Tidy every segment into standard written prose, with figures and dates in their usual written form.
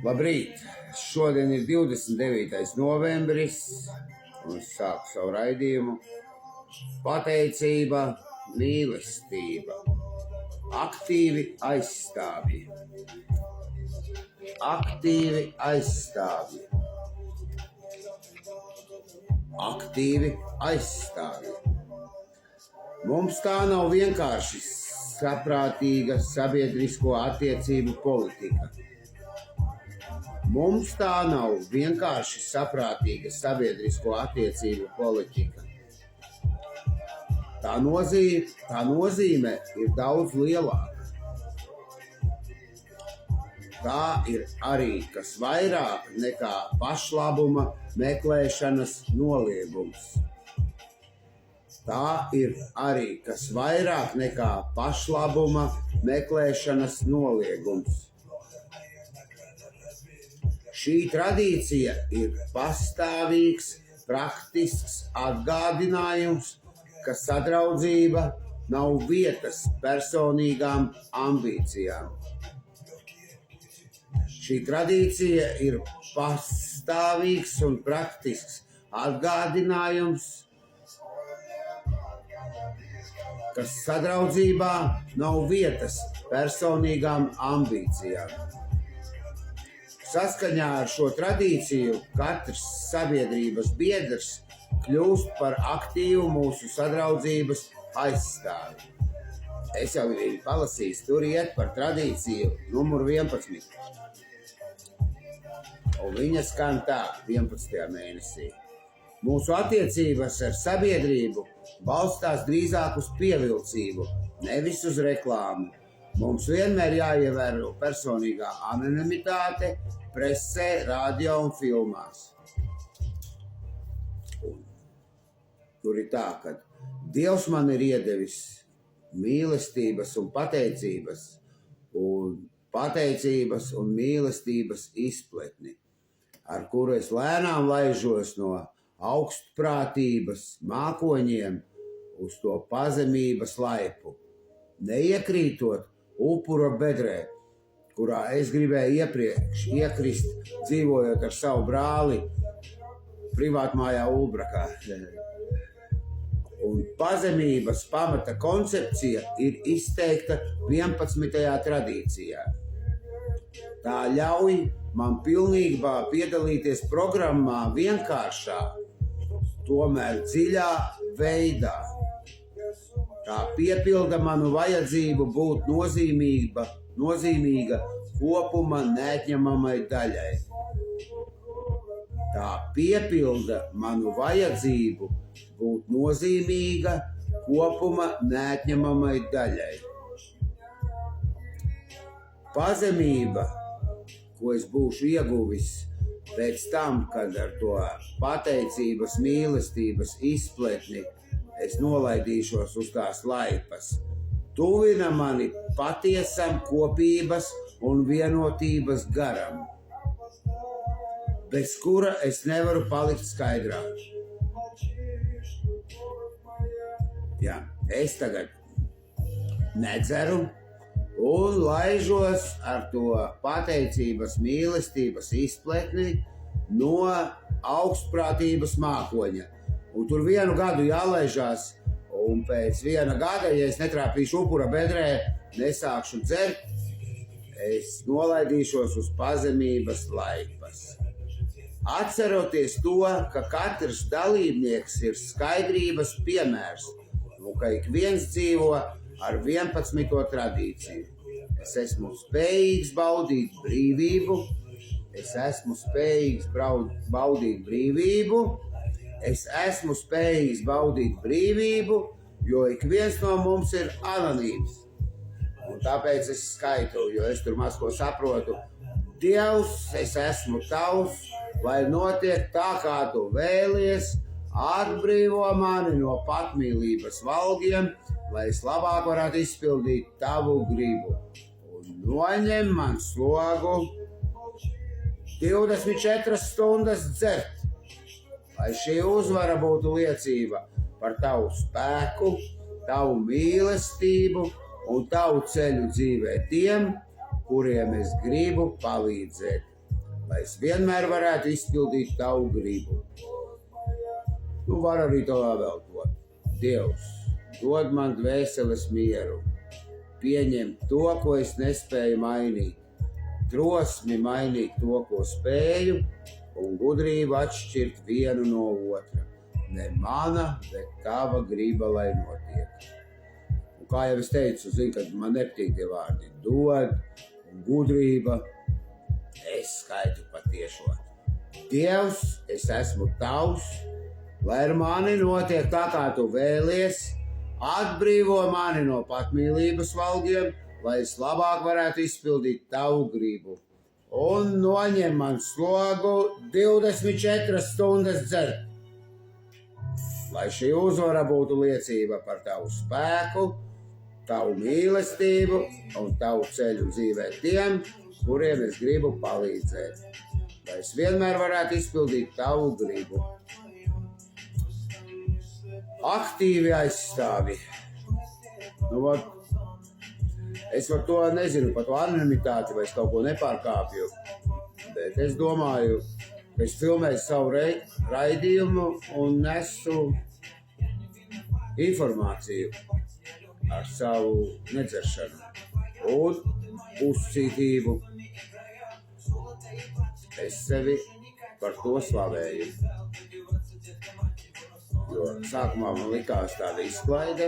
Labrīt! Šodien ir 29. novembris, un es sāku savu raidījumu. Pateicība, mīlestība, aktīvi aizstāvji. Aktīvi aizstāvji. Aktīvi aizstāvji. Mums tā nav vienkārši saprātīga sabiedrisko attiecību politika. Mums tā nav vienkārši saprātīga sabiedrisko attiecību politika. Tā nozīme ir daudz lielāka. Tā ir arī kas vairāk nekā pašlabuma meklēšanas noliegums. Tā ir arī kas vairāk nekā pašlabuma meklēšanas noliegums. Šī tradīcija ir pastāvīgs, praktisks atgādinājums, ka sadraudzība nav vietas personīgām ambīcijām. Šī tradīcija ir pastāvīgs un praktisks atgādinājums, ka sadraudzībā nav vietas personīgām ambīcijām. Saskaņā ar šo tradīciju katrs sabiedrības biedrs kļūst par aktīvu mūsu sadraudzības aizstāvi. Es jau viņu palasīju, tur iet par tradīciju numur 11. Un viņa skan tā 11. mēnesī. Mūsu attiecības ar sabiedrību balstās drīzāk uz pievilcību, nevis uz reklāmu. Mums vienmēr jāievēro personīgā anonimitāte presē, radio un filmās. Un tur ir tā, ka Dievs man ir iedevis mīlestības un pateicības un mīlestības izpletni, ar kuru es lēnām laižos no augstprātības mākoņiem uz to pazemības laipu, neiekrītot upura bedrē, kurā es gribēju iepriekš iekrist, dzīvojot ar savu brāli privātmājā Ulbrakā. Un pazemības pamata koncepcija ir izteikta 11. tradīcijā. Tā ļauj man pilnībā piedalīties programmā vienkāršā, tomēr dziļā veidā. Tā piepilda manu vajadzību būt nozīmīga kopuma neatņemamai daļai. Tā piepilda manu vajadzību būt nozīmīga kopuma neatņemamai daļai. Pazemība, ko es būšu ieguvis pēc tam, kad ar to pateicības, mīlestības izpletni es nolaidīšos uz tās laipas, tuvina mani patiesam kopības un vienotības garam, bez kura es nevaru palikt skaidrā. Jā, es tagad nedzeru un laižos ar to pateicības, mīlestības izpletni no augstprātības mākoņa. Un tur vienu gadu jālaižās, un pēc viena gada, ja es netrāpīšu upura bedrē, nesākšu dzert, es nolaidīšos uz pazemības laipas. Atceroties to, ka katrs dalībnieks ir skaidrības piemērs, un ka ik viens dzīvo ar 11. tradīciju. Es esmu spējīgs baudīt brīvību, es esmu spējīgs baudīt brīvību, jo ik viens no mums ir anonīms. Un tāpēc es skaitu, jo es tur maz ko saprotu. Dievs, es esmu tavs, lai notiek tā, kā tu vēlies, atbrīvo mani no patmīlības valgiem, lai es labāk varētu izpildīt tavu gribu. Un noņem man slogu 24 stundas dzert, lai šī uzvara būtu liecība par tavu spēku, tavu mīlestību un tavu ceļu dzīvē tiem, kuriem es gribu palīdzēt, lai es vienmēr varētu izpildīt tavu gribu. Nu, var arī to vēl dot. Dievs, dod man dvēseles mieru, pieņem to, ko es nespēju mainīt, drosmi mainīt to, ko spēju, un gudrību atšķirt vienu no otra. Ne mana, bet tava griba, lai notiek. Un kā jau es teicu, zinu, kad man nepatīk tie vārdi dod un gudrība, es skaitu patiešo. Dievs, es esmu tavs, lai ar mani notiek tā, kā tu vēlies, atbrīvo mani no patmīlības valgiem, lai es labāk varētu izpildīt tavu gribu. Un noņem man slogu 24 stundas dzert. Lai šī uzvara būtu liecība par tavu spēku, tavu mīlestību un tavu ceļu dzīvē tiem, kuriem es gribu palīdzēt. Lai es vienmēr varētu izpildīt tavu gribu. Aktīvi aizstāvi. Nu, es par to nezinu, par to anonimitāti, vai es kaut ko nepārkāpju, bet es domāju, ka es filmēju savu raidījumu un nesu informāciju ar savu nedzeršanu un uzcītību. Es sevi par to slavēju, jo sākumā man likās tāda izklaide,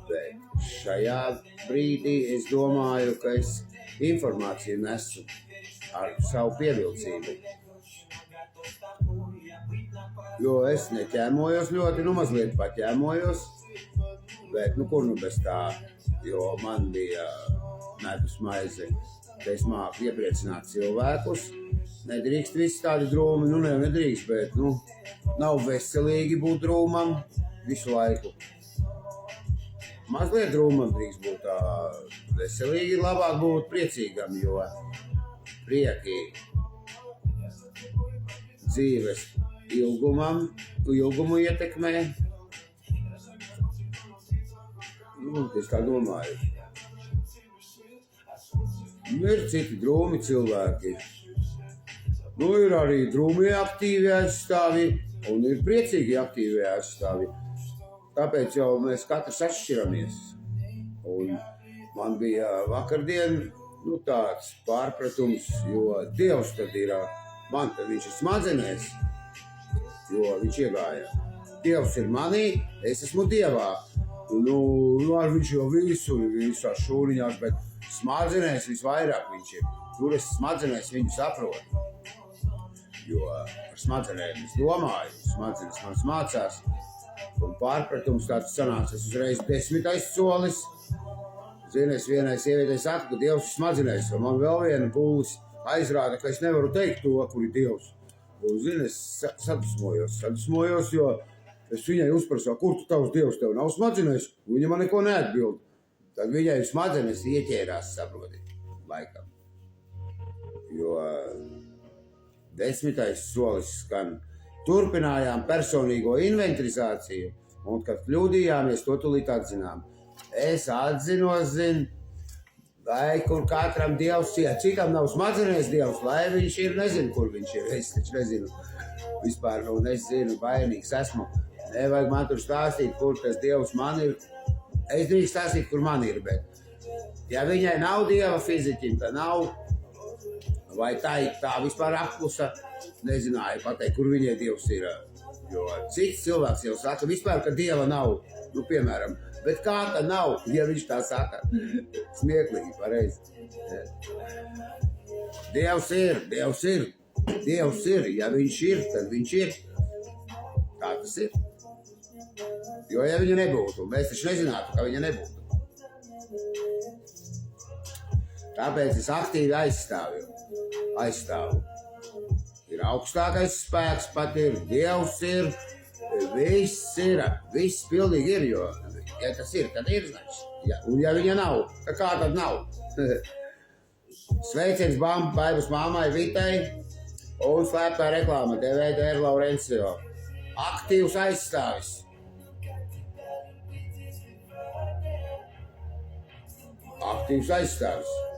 bet šajā brīdī es domāju, ka es informāciju nesu ar savu pievilcību. Jo es neķēmojos ļoti, mazliet paķēmojos, bet kur bez tā, jo man bija medus maize, ka es māku iepriecināt cilvēkus. Nedrīkst visi tādi drūmi, nedrīkst, bet nav veselīgi būt drūmam visu laiku. Mazliet drūmam drīkst būt tā veselīgi, labāk būt priecīgam, jo prieki dzīves ilgumu ietekmē. Es tā domāju. Ir citi drūmi cilvēki. Ir arī drūmie aktīvi aizstāvi un ir priecīgi aktīvi aizstāvi. Tāpēc jau mēs katrs atšķiramies. Un man bija vakardien tāds pārpratums, jo Dievs tad ir, man tad viņš ir smadzenēs, jo viņš iegāja. Dievs ir manī, es esmu Dievā. Viņš jau visās šūniņās, bet smadzenēs visvairāk viņš ir. Tur es smadzenēs viņu saprotu. Jo ar smadzenēm es domāju, smadzenes man mācās. Un pārpratums tāds sanāca, es uzreiz 10. solis. Zini, es vienai sievietei saku, ka Dievs ir smadzenēs, un man vēl viena pūlis aizrāda, ka es nevaru teikt to, kur ir Dievs. Un, zini, es sadusmojos, jo es viņai uzprasu, kur tu tavs Dievs, tev nav smadzenēs, un viņa man neko neatbild. Tad viņai smadzenes ieķērās, saproti, laikam. Jo 10. solis skan. Turpinājām personīgo inventarizāciju, un, kad kļūdījāmies, to tūlīt atzinām. Es atzinos, lai kur katram Dievs ir, citam nav smadzenēs Dievs, lai viņš ir, nezinu, kur viņš ir. Es taču nezinu, vispār, un es zinu, vainīgs esmu. Nevajag man tur stāstīt, kur tas Dievs man ir. Es drīkst stāstīt, kur man ir, bet ja viņai nav Dieva fiziķim, tad nav. Vai tā vispār apklusa, nezināju pateikt, kur viņai Dievs ir. Jo cits cilvēks jau saka vispār, ka Dieva nav, piemēram. Bet kā tā nav, ja viņš tā saka? Smieklīgi, pareizi. Dievs ir. Ja viņš ir, tad viņš ir. Tā tas ir. Jo ja viņa nebūtu, mēs taču nezinātu, ka viņa nebūtu. Tāpēc es aktīvi aizstāvu. Ir augstākais spēks, pat ir, Dievs ir, viss pilnīgi ir, jo, ja tas ir, tad ir, un ja viņa nav, tad kā tad nav? Sveiciens Baibas māmai Vitai un slēptā reklāma DVD Laurencio. Aktīvs aizstāvis. aktīvs aizstāvs.